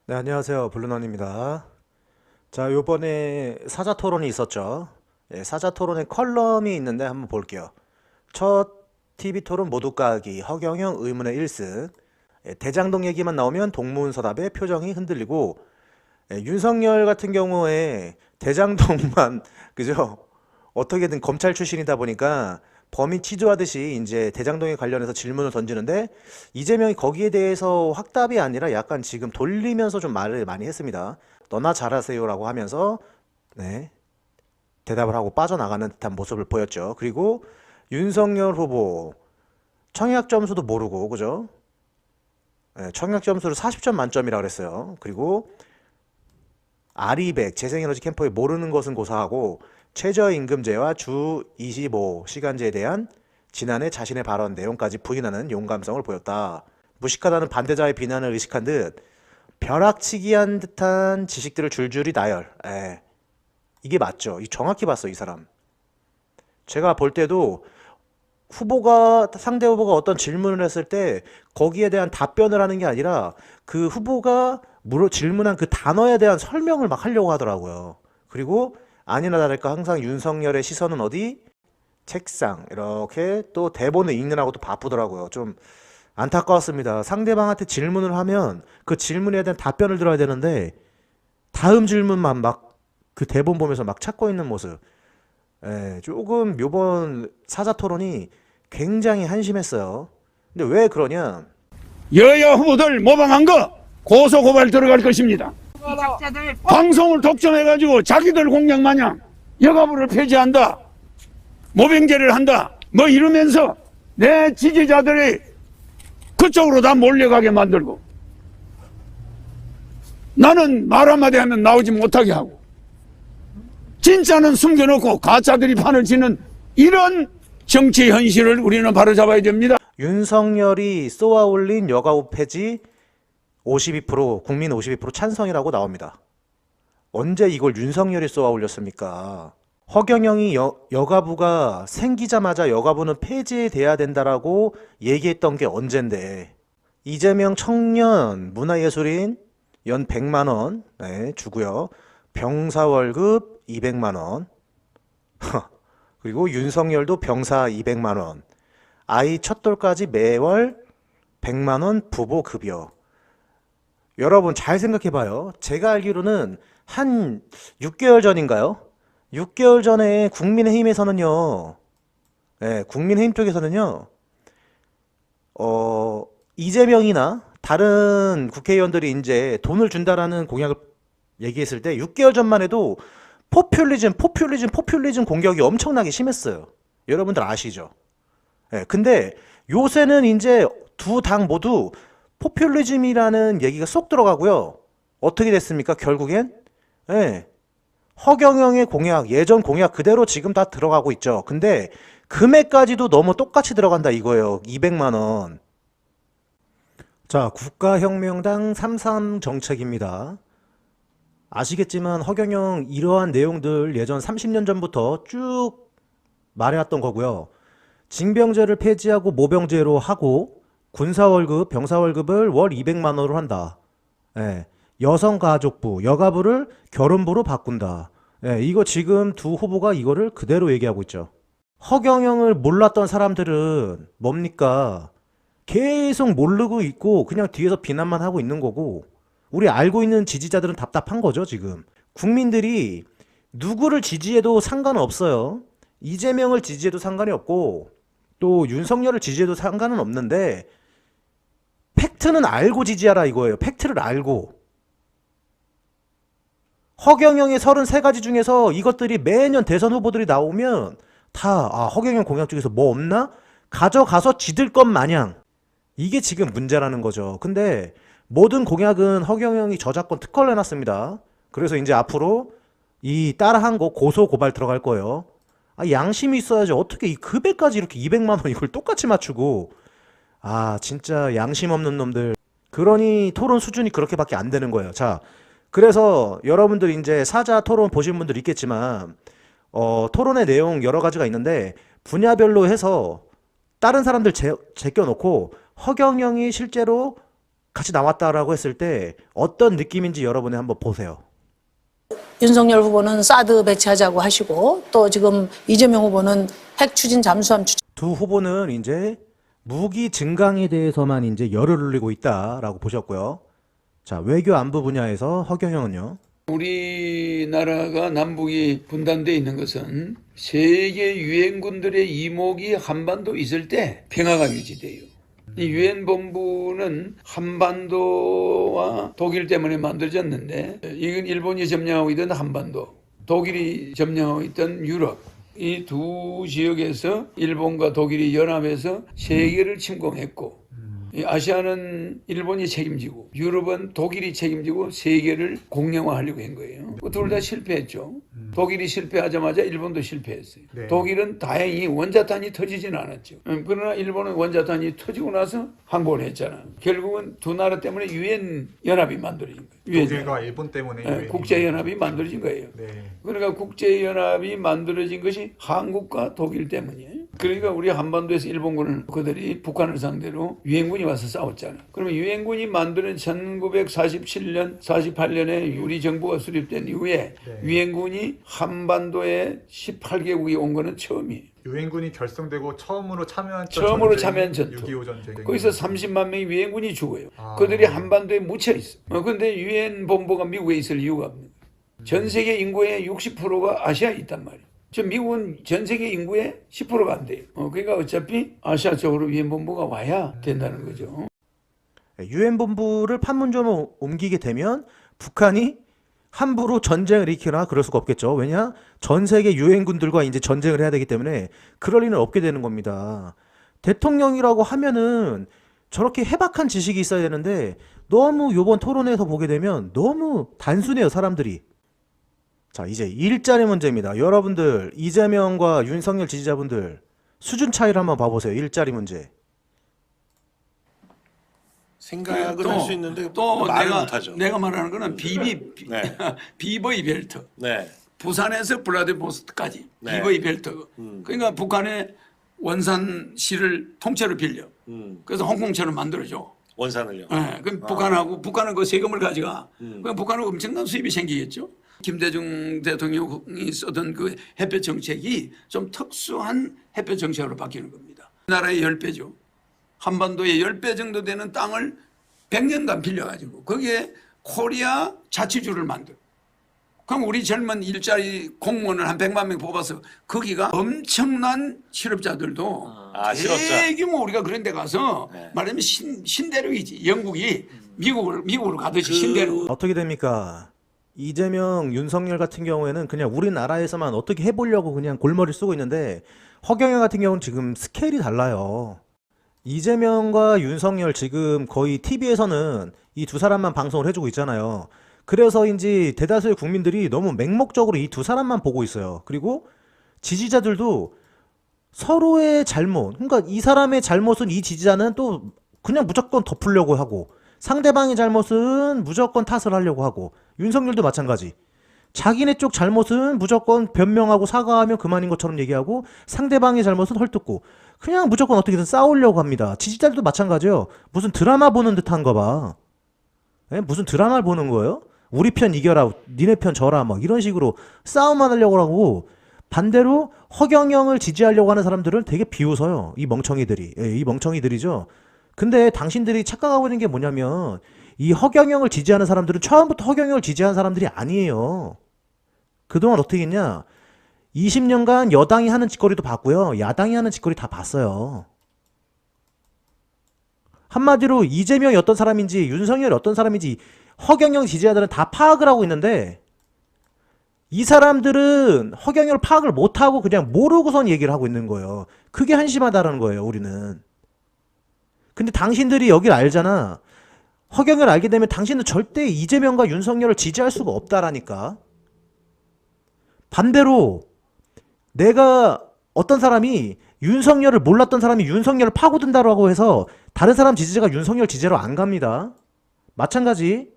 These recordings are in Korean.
네, 안녕하세요. 블루넌입니다. 자, 요번에 사자 토론이 있었죠. 예, 사자 토론에 컬럼이 있는데 한번 볼게요. 첫 TV 토론 모두 까기, 허경영 의문의 1승. 예, 대장동 얘기만 나오면 동문서답의 표정이 흔들리고, 윤석열 같은 경우에 대장동만, 그죠? 어떻게든 검찰 출신이다 보니까 범인 취조하듯이 이제 대장동에 관련해서 질문을 던지는데 이재명이 거기에 대해서 확답이 아니라 약간 지금 돌리면서 좀 말을 많이 했습니다. 너나 잘하세요라고 하면서 네, 대답을 하고 빠져나가는 듯한 모습을 보였죠. 그리고 윤석열 후보 청약 점수도 모르고 그죠? 네, 청약 점수를 40점 만점이라 그랬어요. 그리고 아리백 재생에너지 캠프에 모르는 것은 고사하고 최저임금제와 주 25시간제에 대한 지난해 자신의 발언 내용까지 부인하는 용감성을 보였다. 무식하다는 반대자의 비난을 의식한 듯 벼락치기한 듯한 지식들을 줄줄이 나열. 이게 맞죠. 이 정확히 봤어, 이 사람. 제가 볼 때도 상대 후보가 어떤 질문을 했을 때 거기에 대한 답변을 하는 게 아니라 그 후보가 질문한 그 단어에 대한 설명을 막 하려고 하더라고요. 그리고 아니나 다를까 항상 윤석열의 시선은 어디? 책상. 이렇게 또 대본을 읽느라고 또 바쁘더라고요. 좀 안타까웠습니다. 상대방한테 질문을 하면 그 질문에 대한 답변을 들어야 되는데 다음 질문만 막 그 대본 보면서 막 찾고 있는 모습. 조금 요번 사자 토론이 굉장히 한심했어요. 근데 왜 그러냐? 여야 후보들 모방한 거 고소 고발 들어갈 것입니다. 방송을 독점해가지고 자기들 공약 마냥 여가부를 폐지한다, 모병제를 한다, 뭐 이러면서 내 지지자들이 그쪽으로 다 몰려가게 만들고 나는 말 한마디 하면 나오지 못하게 하고 진짜는 숨겨놓고 가짜들이 판을 치는 이런 정치 현실을 우리는 바로잡아야 됩니다. 윤석열이 쏘아 올린 여가부 폐지 52% 국민 52% 찬성이라고 나옵니다. 언제 이걸 윤석열이 쏘아 올렸습니까? 허경영이 여가부가 생기자마자 여가부는 폐지돼야 된다라고 얘기했던 게 언젠데 이재명 청년 문화예술인 연 100만 원 주고요. 병사 월급 200만 원. 그리고 윤석열도 병사 200만 원. 아이 첫돌까지 매월 100만 원 부모 급여. 여러분 잘 생각해 봐요. 제가 알기로는 한 6개월 전인가요? 6개월 전에 국민의힘에서는요. 국민의힘 쪽에서는요. 이재명이나 다른 국회의원들이 이제 돈을 준다라는 공약을 얘기했을 때 6개월 전만 해도 포퓰리즘 공격이 엄청나게 심했어요. 여러분들 아시죠? 근데 요새는 이제 두 당 모두 포퓰리즘이라는 얘기가 쏙 들어가고요. 어떻게 됐습니까? 결국엔 허경영의 공약, 예전 공약 그대로 지금 다 들어가고 있죠. 근데 금액까지도 너무 똑같이 들어간다 이거예요. 200만 원. 자, 국가혁명당 33 정책입니다. 아시겠지만 허경영 이러한 내용들 예전 30년 전부터 쭉 말해왔던 거고요. 징병제를 폐지하고 모병제로 하고 군사월급, 병사월급을 월 200만 원으로 한다. 여성가족부, 여가부를 결혼부로 바꾼다. 이거 지금 두 후보가 이거를 그대로 얘기하고 있죠. 허경영을 몰랐던 사람들은 뭡니까? 계속 모르고 있고 그냥 뒤에서 비난만 하고 있는 거고 우리 알고 있는 지지자들은 답답한 거죠, 지금. 국민들이 누구를 지지해도 상관은 없어요. 이재명을 지지해도 상관이 없고 또 윤석열을 지지해도 상관은 없는데 팩트는 알고 지지하라 이거예요. 팩트를 알고. 허경영의 33가지 중에서 이것들이 매년 대선 후보들이 나오면 다 허경영 공약 중에서 뭐 없나? 가져가서 지들 것 마냥. 이게 지금 문제라는 거죠. 근데 모든 공약은 허경영이 저작권 특허를 해놨습니다. 그래서 이제 앞으로 이 따라한 거 고소 고발 들어갈 거예요. 양심이 있어야지. 어떻게 이 급여까지 이렇게 200만 원 이걸 똑같이 맞추고. 진짜 양심 없는 놈들. 그러니 토론 수준이 그렇게밖에 안 되는 거예요. 자, 그래서 여러분들 이제 사자 토론 보신 분들 있겠지만 토론의 내용 여러 가지가 있는데 분야별로 해서 다른 사람들 제껴놓고 허경영이 실제로 같이 나왔다라고 했을 때 어떤 느낌인지 여러분이 한번 보세요. 윤석열 후보는 사드 배치하자고 하시고 또 지금 이재명 후보는 핵 추진 잠수함 추진. 두 후보는 이제 무기 증강에 대해서만 이제 열을 올리고 있다라고 보셨고요. 자, 외교 안보 분야에서 허경영은요. 우리나라가 남북이 분단되어 있는 것은 세계 유엔군들의 이목이 한반도 있을 때 평화가 유지돼요. 이 유엔 본부는 한반도와 독일 때문에 만들어졌는데 이건 일본이 점령하고 있던 한반도, 독일이 점령하고 있던 유럽, 이 두 지역에서 일본과 독일이 연합해서 세계를 침공했고, 이 아시아는 일본이 책임지고 유럽은 독일이 책임지고 세계를 공영화하려고 한 거예요. 둘 다 실패했죠. 독일이 실패하자마자 일본도 실패했어요. 네. 독일은 다행히 원자탄이 터지진 않았죠. 그러나 일본은 원자탄이 터지고 나서 항복을 했잖아. 결국은 두 나라 때문에 유엔 연합이 만들어진 거예요. 유엔 독일과 연합. 일본 때문에 네, 국제연합이 만들어진 거예요. 네. 그러니까 국제연합이 만들어진 것이 한국과 독일 때문이에요. 그러니까 우리 한반도에서 일본군을 그들이 북한을 상대로 유엔군이 와서 싸웠잖아. 그러면 유엔군이 만드는 1947년, 48년에 우리 정부가 수립된 이후에 네. 유엔군이 한반도에 18개국이 온 거는 처음이에요. 유엔군이 결성되고 처음으로 참여한 처음으로 참여한 전투. 6.25 전쟁. 거기서 30만 명의 유엔군이 죽어요. 아. 그들이 한반도에 묻혀 있어. 그런데 유엔 본부가 미국에 있을 이유가 없는 거예요. 전 세계 인구의 60%가 아시아에 있단 말이에요. 저 미국은 전 세계 인구의 10%가 안 돼요. 그러니까 어차피 아시아 쪽으로 유엔 본부가 와야 된다는 거죠. 유엔 본부를 판문점으로 옮기게 되면 북한이 함부로 전쟁을 일으키거나 그럴 수가 없겠죠. 왜냐? 전 세계 유엔군들과 이제 전쟁을 해야 되기 때문에 그럴 리는 없게 되는 겁니다. 대통령이라고 하면은 저렇게 해박한 지식이 있어야 되는데 너무 요번 토론에서 보게 되면 너무 단순해요, 사람들이. 자, 이제 일자리 문제입니다. 여러분들, 이재명과 윤석열 지지자분들 수준 차이를 한번 봐보세요. 일자리 문제. 생각은 할 수 있는데 또 말을 못하죠. 내가 말하는 거는 네. 비버이 벨트. 네. 부산에서 블라디보스토크까지 네. 비버이 벨트. 그러니까 북한의 원산시를 통째로 빌려. 그래서 홍콩처럼 만들어줘. 원산을요. 네, 그럼 북한은 그 세금을 가져가. 그럼 북한은 엄청난 수입이 생기겠죠. 김대중 대통령이 쓰던 그 햇볕 정책이 좀 특수한 햇볕 정책으로 바뀌는 겁니다. 우리나라의 10배죠. 한반도의 10배 정도 되는 땅을 100년간 빌려가지고 거기에 코리아 자치주를 만들어. 그럼 우리 젊은 일자리 공무원을 한 100만 명 뽑아서 거기가 엄청난 실업자들도 실업자. 대규모 우리가 그런 데 가서 네. 말하면 신대륙이지. 영국이 미국으로 가듯이 신대륙. 어떻게 됩니까? 이재명, 윤석열 같은 경우에는 그냥 우리나라에서만 어떻게 해보려고 그냥 골머리를 쓰고 있는데 허경영 같은 경우는 지금 스케일이 달라요. 이재명과 윤석열 지금 거의 TV에서는 이 두 사람만 방송을 해주고 있잖아요. 그래서인지 대다수의 국민들이 너무 맹목적으로 이 두 사람만 보고 있어요. 그리고 지지자들도 서로의 잘못, 그러니까 이 사람의 잘못은 이 지지자는 또 그냥 무조건 덮으려고 하고 상대방의 잘못은 무조건 탓을 하려고 하고 윤석열도 마찬가지. 자기네 쪽 잘못은 무조건 변명하고 사과하면 그만인 것처럼 얘기하고 상대방의 잘못은 헐뜯고 그냥 무조건 어떻게든 싸우려고 합니다. 지지자들도 마찬가지예요. 무슨 드라마 보는 듯한 거 봐. 예? 무슨 드라마를 보는 거예요? 우리 편 이겨라, 니네 편 져라, 막 이런 식으로 싸움만 하려고 하고 반대로 허경영을 지지하려고 하는 사람들은 되게 비웃어요. 이 멍청이들이. 예, 이 멍청이들이죠. 근데 당신들이 착각하고 있는 게 뭐냐면 이 허경영을 지지하는 사람들은 처음부터 허경영을 지지하는 사람들이 아니에요. 그동안 어떻게 했냐? 20년간 여당이 하는 짓거리도 봤고요. 야당이 하는 짓거리 다 봤어요. 한마디로 이재명이 어떤 사람인지 윤석열이 어떤 사람인지 허경영 지지자들은 다 파악을 하고 있는데 이 사람들은 허경영을 파악을 못하고 그냥 모르고선 얘기를 하고 있는 거예요. 그게 한심하다는 거예요, 우리는. 근데 당신들이 여길 알잖아. 허경영을 알게 되면 당신은 절대 이재명과 윤석열을 지지할 수가 없다라니까. 반대로 내가 어떤 사람이 윤석열을 몰랐던 사람이 윤석열을 파고든다라고 해서 다른 사람 지지자가 윤석열 지지자로 안 갑니다. 마찬가지.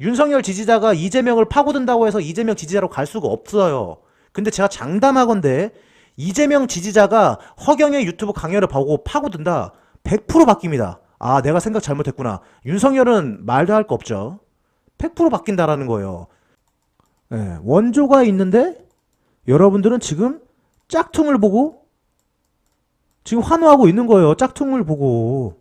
윤석열 지지자가 이재명을 파고든다고 해서 이재명 지지자로 갈 수가 없어요. 근데 제가 장담하건대 이재명 지지자가 허경의 유튜브 강연을 보고 파고든다. 100% 바뀝니다. 아, 내가 생각 잘못했구나. 윤석열은 말도 할 거 없죠. 100% 바뀐다라는 거예요. 예, 원조가 있는데 여러분들은 지금 짝퉁을 보고 지금 환호하고 있는 거예요. 짝퉁을 보고.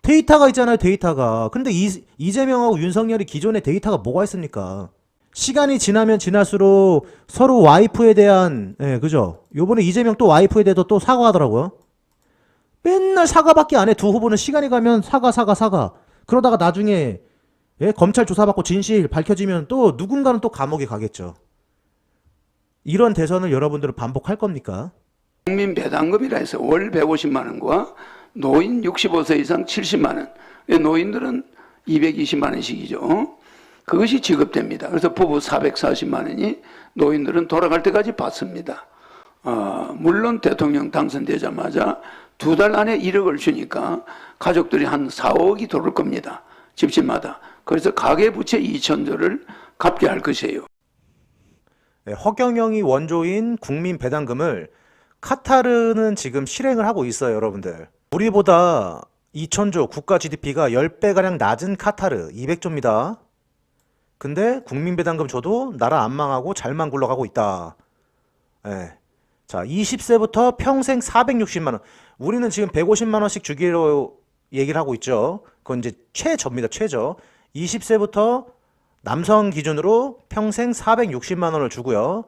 데이터가 있잖아요, 데이터가. 근데 이재명하고 윤석열이 기존의 데이터가 뭐가 있습니까? 시간이 지나면 지날수록 서로 와이프에 대한, 예, 그죠? 요번에 이재명 또 와이프에 대해서 또 사과하더라고요. 맨날 사과밖에 안 해. 두 후보는 시간이 가면 사과. 그러다가 나중에, 예, 검찰 조사받고 진실 밝혀지면 또 누군가는 또 감옥에 가겠죠. 이런 대선을 여러분들은 반복할 겁니까? 국민 배당금이라 해서 월 150만 원과 노인 65세 이상 70만 원. 노인들은 220만 원씩이죠. 그것이 지급됩니다. 그래서 부부 440만 원이 노인들은 돌아갈 때까지 받습니다. 물론 대통령 당선되자마자 2달 안에 1억을 주니까 가족들이 한 4억이 들어올 겁니다. 집집마다. 그래서 가계부채 2천조를 갚게 할 것이에요. 네, 허경영이 원조인 국민 배당금을 카타르는 지금 실행을 하고 있어요, 여러분들. 우리보다 2천조 국가 GDP가 10배가량 낮은 카타르 200조입니다. 근데 국민 배당금 줘도 나라 안 망하고 잘만 굴러가고 있다. 네. 자, 20세부터 평생 460만 원. 우리는 지금 150만 원씩 주기로 얘기를 하고 있죠. 그건 이제 최저입니다, 최저. 20세부터 남성 기준으로 평생 460만 원을 주고요.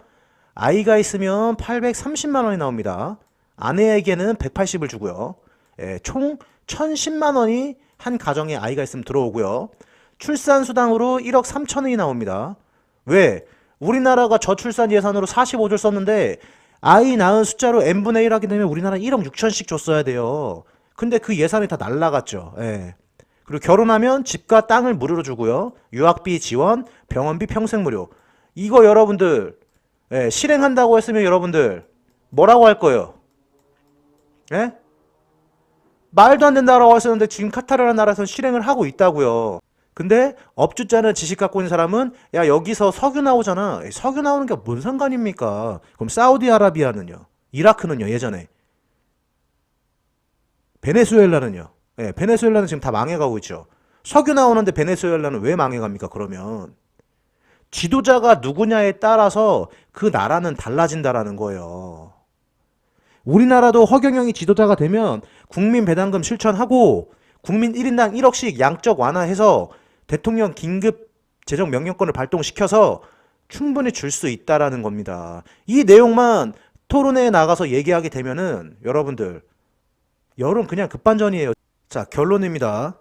아이가 있으면 830만 원이 나옵니다. 아내에게는 180을 주고요. 예, 총 1010만 원이 한 가정에 아이가 있으면 들어오고요. 출산수당으로 1억 3천원이 나옵니다. 왜? 우리나라가 저출산 예산으로 45조를 썼는데 아이 낳은 숫자로 n분의 1 하게 되면 우리나라 1억 6천씩 줬어야 돼요. 근데 그 예산이 다 날라갔죠. 예. 그리고 결혼하면 집과 땅을 무료로 주고요. 유학비 지원, 병원비 평생 무료. 이거 여러분들, 예, 실행한다고 했으면 여러분들 뭐라고 할 거예요? 예? 말도 안 된다라고 했었는데 지금 카타르라는 나라에서 실행을 하고 있다고요. 근데 업주자는 지식 갖고 있는 사람은 야, 여기서 석유 나오잖아. 석유 나오는 게 뭔 상관입니까? 그럼 사우디아라비아는요? 이라크는요? 예전에 베네수엘라는요? 예, 베네수엘라는 지금 다 망해가고 있죠. 석유 나오는데 베네수엘라는 왜 망해갑니까? 그러면 지도자가 누구냐에 따라서 그 나라는 달라진다라는 거예요. 우리나라도 허경영이 지도자가 되면 국민 배당금 실천하고 국민 1인당 1억씩 양적 완화해서 대통령 긴급 재정 명령권을 발동시켜서 충분히 줄 수 있다라는 겁니다. 이 내용만 토론회에 나가서 얘기하게 되면은 여러분들 여론 그냥 급반전이에요. 자, 결론입니다.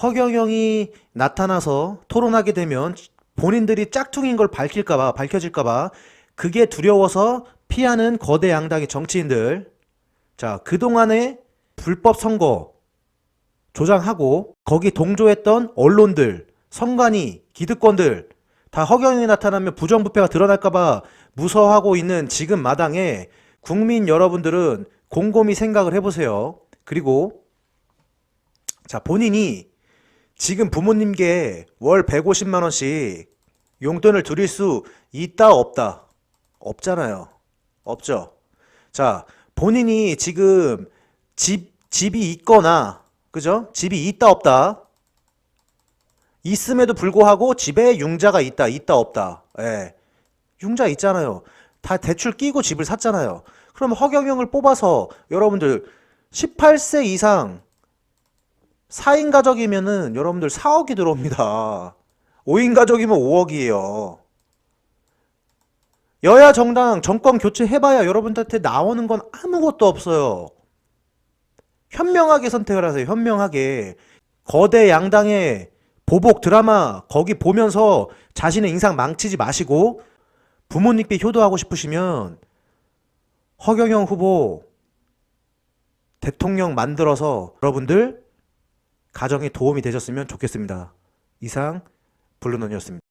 허경영이 나타나서 토론하게 되면 본인들이 짝퉁인 걸 밝혀질까봐 그게 두려워서 피하는 거대 양당의 정치인들. 자, 그동안에 불법 선거 조장하고 거기 동조했던 언론들, 선관위, 기득권들 다 허경영이 나타나면 부정부패가 드러날까봐 무서워하고 있는 지금 마당에 국민 여러분들은 곰곰이 생각을 해보세요. 그리고 자, 본인이 지금 부모님께 월 150만 원씩 용돈을 드릴 수 있다 없다? 없잖아요. 없죠. 자, 본인이 지금 집이 있거나, 그죠? 집이 있다 없다? 있음에도 불구하고 집에 융자가 있다 없다? 예. 융자 있잖아요. 다 대출 끼고 집을 샀잖아요. 그럼 허경영을 뽑아서 여러분들 18세 이상 4인 가족이면은 여러분들 4억이 들어옵니다. 5인 가족이면 5억이에요. 여야 정당 정권 교체해봐야 여러분들한테 나오는 건 아무것도 없어요. 현명하게 선택을 하세요. 현명하게. 거대 양당의 보복 드라마 거기 보면서 자신의 인상 망치지 마시고 부모님께 효도하고 싶으시면 허경영 후보 대통령 만들어서 여러분들 가정에 도움이 되셨으면 좋겠습니다. 이상 블루논이었습니다.